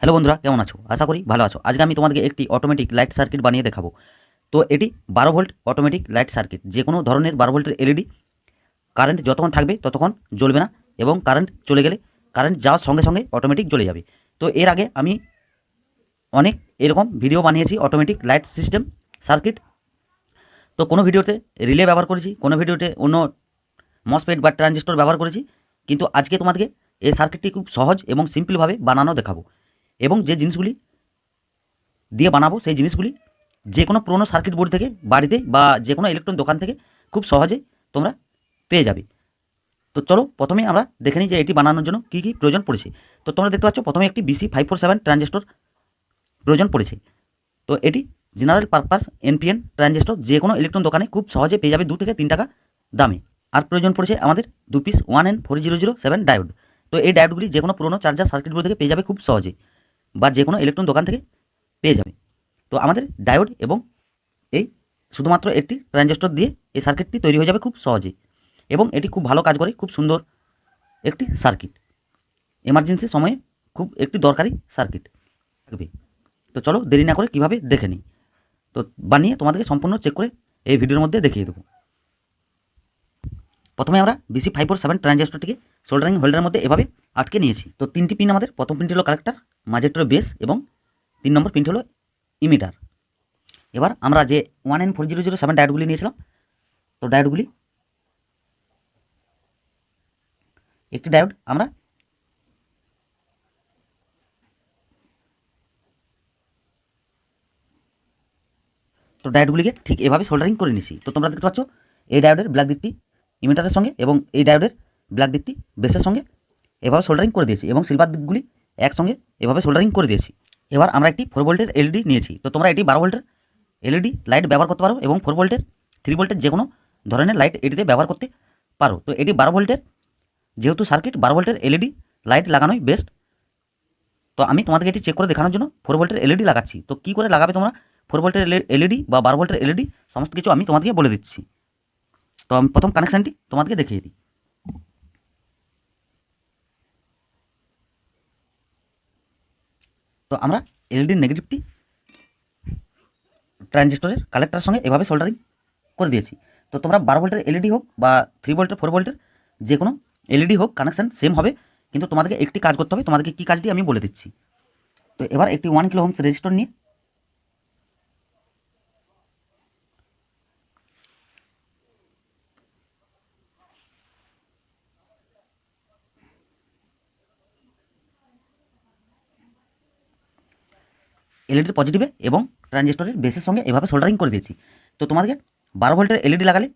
Hello বন্ধুরা, কেমন আছো? আশা করি ভালো আছো। আজকে আমি তোমাদেরকে একটি অটোমেটিক লাইট সার্কিট বানিয়ে দেখাবো। তো এটি 12 ভোল্ট অটোমেটিক লাইট সার্কিট। যে কোনো ধরনের 12 ভোল্টের এলইডি কারেন্ট যতক্ষণ থাকবে ততক্ষণ জ্বলবে না, এবং কারেন্ট চলে গেলে কারেন্ট যাওয়ার সঙ্গে সঙ্গে অটোমেটিক জ্বলে যাবে। তো এর আগে আমি অনেক এরকম ভিডিও বানিয়েছি অটোমেটিক লাইট সিস্টেম সার্কিট। তো কোনো ভিডিওতে রিলে ব্যবহার করেছি, কোনো ভিডিওতে অন্য মসফেট বা ট্রানজিস্টর ব্যবহার করেছি, কিন্তু আজকে তোমাদেরকে এই সার্কিটটি খুব সহজ এবং সিম্পলভাবে বানানো দেখাবো। এবং যে জিনিসগুলি দিয়ে বানাবো সেই জিনিসগুলি যে কোনো পুরোনো সার্কিট বোর্ড থেকে বাড়িতে বা যে কোনো ইলেকট্রনিক দোকান থেকে খুব সহজে তোমরা পেয়ে যাবে। তো চলো প্রথমে আমরা দেখে নিই যে এটি বানানোর জন্য কী কী প্রয়োজন পড়েছে। তো তোমরা দেখতে পাচ্ছ প্রথমে একটি BC547 ট্রানজিস্টর প্রয়োজন পড়েছে। তো এটি জেনারেল পারপাস এনপিএন ট্রানজিস্টর, যে কোনো ইলেকট্রনিক দোকানে খুব সহজে পেয়ে যাবে 2 থেকে 3 টাকা দামে। আর প্রয়োজন পড়েছে আমাদের 2 পিস 1N4007 ডায়োড। তো এই ডায়োডগুলি যে কোনো পুরোনো চার্জার সার্কিট বোর্ড থেকে পেয়ে যাবে খুব সহজে, বা যে কোনো ইলেকট্রনিক দোকান থেকে পেয়ে যাবে। তো আমাদের ডায়োড এবং এই শুধুমাত্র একটি ট্রানজিস্টর দিয়ে এই সার্কিটটি তৈরি হয়ে যাবে খুব সহজে, এবং এটি খুব ভালো কাজ করে, খুব সুন্দর একটি সার্কিট, এমার্জেন্সি সময়ে খুব একটি দরকারি সার্কিট থাকবে। তো চলো দেরি না করে কীভাবে দেখে নিই। তো বানিয়ে তোমাদেরকে সম্পূর্ণ চেক করে এই ভিডিওর মধ্যে দেখিয়ে দেবো। প্রথমে আমরা BC547 ট্রানজিস্টরটিকে সোল্ডারিং হোল্ডারের মধ্যে এভাবে আটকে নিয়েছি। তো 3টি পিন আমাদের, প্রথম পিনটি হলো কালেক্টর, মাঝেরটা হলো বেস এবং 3 নম্বর পিনটি হলো ইমিটার। এবার আমরা যে 1N4007 ডায়োডগুলি নিয়েছিলাম, তো ডায়োডগুলি একটি ডায়োড আমরা ডায়োডগুলিকে ঠিক এভাবে সোল্ডারিং করে নিয়েছি। তো তোমরা দেখতে পাচ্ছ এই ডায়োডের ব্ল্যাক দিকটি ইমিটারের সঙ্গে এবং এই ডায়োডের ব্ল্যাক দিকটি বেসের সঙ্গে এভাবে সোল্ডারিং করে দিয়েছি, এবং সিলভার দিকগুলি একসঙ্গে এভাবে সোল্ডারিং করে দিয়েছি। এবার আমরা একটি 4 ভোল্টের এলইডি নিয়েছি। তো তোমরা এটি 12 ভোল্টের এলইডি লাইট ব্যবহার করতে পারো, এবং 4 ভোল্টের 3 ভোল্টের যে কোনো ধরনের লাইট এটিতে ব্যবহার করতে পারো। তো এটি 12 ভোল্টের, যেহেতু সার্কিট 12 ভোল্টের এলইডি লাইট লাগানোই বেস্ট। তো আমি তোমাদেরকে এটি চেক করে দেখানোর জন্য 4 ভোল্টের এলইডি লাগাচ্ছি। তো কী করে লাগাবে তোমরা 4 ভোল্টের এলইডি বা 12 ভোল্টের এলইডি, সমস্ত কিছু আমি তোমাদেরকে বলে দিচ্ছি। তো আমি প্রথম কানেকশানটি তোমাদেরকে দেখিয়ে দিই। তো আমরা এলইডির নেগেটিভটি ট্রানজিস্টরের কালেক্টরের সঙ্গে এভাবে সোল্ডারিং করে দিয়েছি। তো তোমরা 12 ভোল্টের এলইডি হোক বা 3 ভোল্টের 4 ভোল্টের যে কোনো এলইডি হোক, কানেকশান সেম হবে, কিন্তু তোমাদেরকে একটি কাজ করতে হবে। তোমাদেরকে কী কাজটি আমি বলে দিচ্ছি। তো এবার একটি 1 কিলো ওহমস রেজিস্টর নিয়ে এলইডির পজিটিভে এবং ট্রানজিস্টরের বেসের সঙ্গে এভাবে সোল্ডারিং করে দিয়েছি। তো তোমাদেরকে 12 ভোল্টের এলইডি লাগালে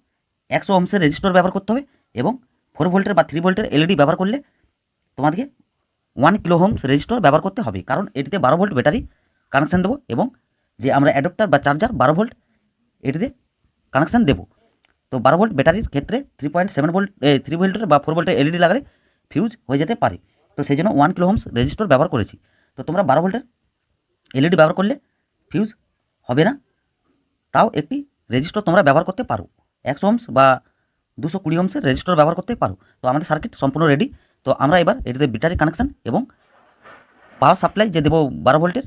100 ওহমসের রেজিস্টর ব্যবহার করতে হবে, এবং 4 ভোল্টের বা 3 ভোল্টের এলইডি ব্যবহার করলে তোমাদেরকে 1 কিলো ওহমস রেজিস্টর ব্যবহার করতে হবে, কারণ এটিতে 12 ভোল্ট ব্যাটারি কানেকশান দেবো, এবং যে আমরা অ্যাডাপ্টার বা চার্জার 12 ভোল্ট এটিতে কানেকশান দেবো। তো 12 ভোল্ট ব্যাটারির ক্ষেত্রে 3.7 ভোল্ট 3 ভোল্টের বা 4 ভোল্টের এলইডি লাগালে ফিউজ হয়ে যেতে পারে। তো সেই জন্য 1 কিলো ওহমস রেজিস্টর ব্যবহার করেছি। তো তোমরা 12 ভোল্টের এলইডি ব্যবহার করলে ফিউজ হবে না, তাও একটি রেজিস্টর তোমরা ব্যবহার করতে পারো। 100 ওহমস বা 220 ওহমসের রেজিস্টর ব্যবহার করতে পারো। তো আমাদের সার্কিট সম্পূর্ণ রেডি। তো আমরা এবার এটিতে ব্যাটারি কানেকশান এবং পাওয়ার সাপ্লাই যে দেবো 12 ভোল্টের,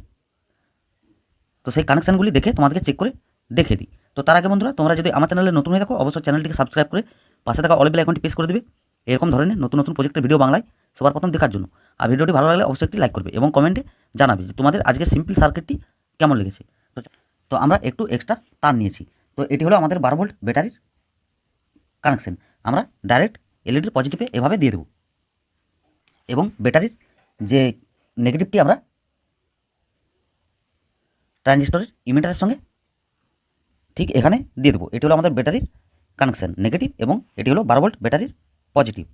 তো সেই কানেকশানগুলি দেখে তোমাদেরকে চেক করে দেখে দিই। তো তার আগে বন্ধুরা, তোমরা যদি আমার চ্যানেলে নতুন হয়ে থাকো, অবশ্যই চ্যানেলটিকে সাবস্ক্রাইব করে পাশে থাকা অল বেল আইকনটি প্রেস করে দেবে, এরকম ধরনের নতুন নতুন প্রজেক্টের ভিডিও বাংলায় সবার প্রথম দেখার জন্য। আর ভিডিওটি ভালো লাগলে অবশ্যই একটি লাইক করবে এবং কমেন্টে জানাবে যে তোমাদের আজকে সিম্পল সার্কিটটি কেমন লেগেছে। তো আমরা একটু এক্সট্রা তার নিয়েছি। তো এটি হলো আমাদের 12 ভোল্ট ব্যাটারির কানেকশান। আমরা ডাইরেক্ট এলইডির পজিটিভে এভাবে দিয়ে দেবো, এবং ব্যাটারির যে নেগেটিভটি আমরা ট্রানজিস্টরের ইমিটারের সঙ্গে ঠিক এখানে দিয়ে দেবো। এটি হলো আমাদের ব্যাটারির কানেকশান নেগেটিভ, এবং এটি হলো 12 ভোল্ট ব্যাটারির পজিটিভ।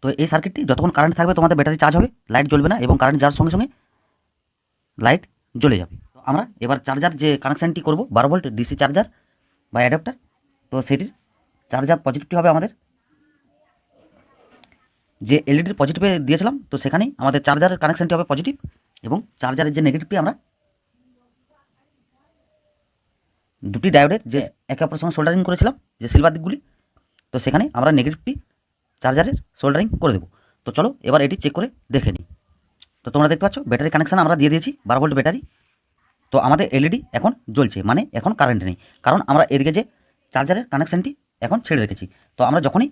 তো এই সার্কিটটি যতক্ষণ কারেন্ট থাকবে তোমাদের ব্যাটারি চার্জ হবে, লাইট জ্বলবে না, এবং কারেন্ট যাওয়ার সঙ্গে সঙ্গে লাইট জ্বলে যাবে। তো আমরা এবার চার্জার যে কানেকশানটি করব 12 ভোল্ট ডিসি চার্জার বা অ্যাডাপ্টার, তো সেটির চার্জার পজিটিভটি হবে আমাদের যে এলইডির পজিটিভে দিয়েছিলাম, তো সেখানেই আমাদের চার্জারের কানেকশানটি হবে পজিটিভ, এবং চার্জারের যে নেগেটিভটি আমরা দুটি ডায়োডের যে একে অপরের সঙ্গে সোল্ডারিং করেছিলাম যে সিলভার দিকগুলি, তো সেখানে আমরা নেগেটিভটি চার্জারের সোল্ডারিং করে দেবো। তো চলো এবার এটি চেক করে দেখে নিই। তো তোমরা দেখতে পাচ্ছ ব্যাটারি কানেকশান আমরা দিয়ে দিয়েছি 12 ভোল্ট ব্যাটারি। তো আমাদের এলইডি এখন জ্বলছে, মানে এখন কারেন্ট নেই, কারণ আমরা এদিকে যে চার্জারের কানেকশানটি এখন ছেড়ে রেখেছি। তো আমরা যখনই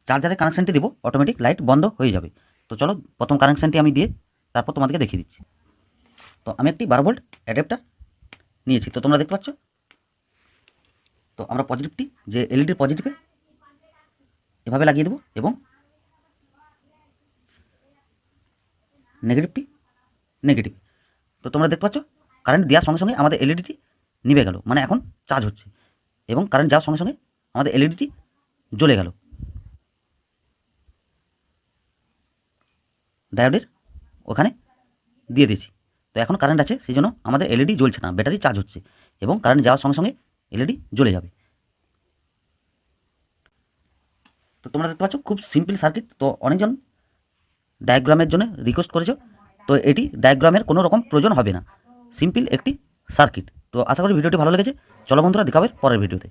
চার্জারের কানেকশানটি দেবো অটোমেটিক লাইট বন্ধ হয়ে যাবে। তো চলো প্রথম কানেকশানটি আমি দিয়ে তারপর তোমাদেরকে দেখিয়ে দিচ্ছি। তো আমি একটি 12 ভোল্ট অ্যাডাপ্টার নিয়েছি, তো তোমরা দেখতে পাচ্ছ। তো আমরা পজিটিভটি যে এলইডির পজিটিভে এভাবে লাগিয়ে দেবো এবং নেগেটিভটি নেগেটিভ। তো তোমরা দেখতে পাচ্ছ কারেন্ট দেওয়ার সঙ্গে সঙ্গে আমাদের এলইডিটি নিভে গেল, মানে এখন চার্জ হচ্ছে, এবং কারেন্ট যাওয়ার সঙ্গে সঙ্গে আমাদের এলইডিটি জ্বলে গেল। ডায়োডের ওখানে দিয়ে দিয়েছি। তো এখন কারেন্ট আছে, সেই জন্য আমাদের এলইডি জ্বলছে না, ব্যাটারি চার্জ হচ্ছে এবং কারেন্ট যাওয়ার সঙ্গে সঙ্গে এলইডি জ্বলে যাবে। তো তোমরা দেখতে পাচ্ছ খুব সিম্পল সার্কিট। তো অনেকজন ডায়াগ্রামের জন্য রিকোয়েস্ট করেছো, তো এটি ডায়াগ্রামের কোনো রকম প্রয়োজন হবে না, সিম্পল একটি সার্কিট। তো আশা করি ভিডিওটি ভালো লেগেছে। চলো বন্ধুরা, দেখা হবে পরের ভিডিওতে।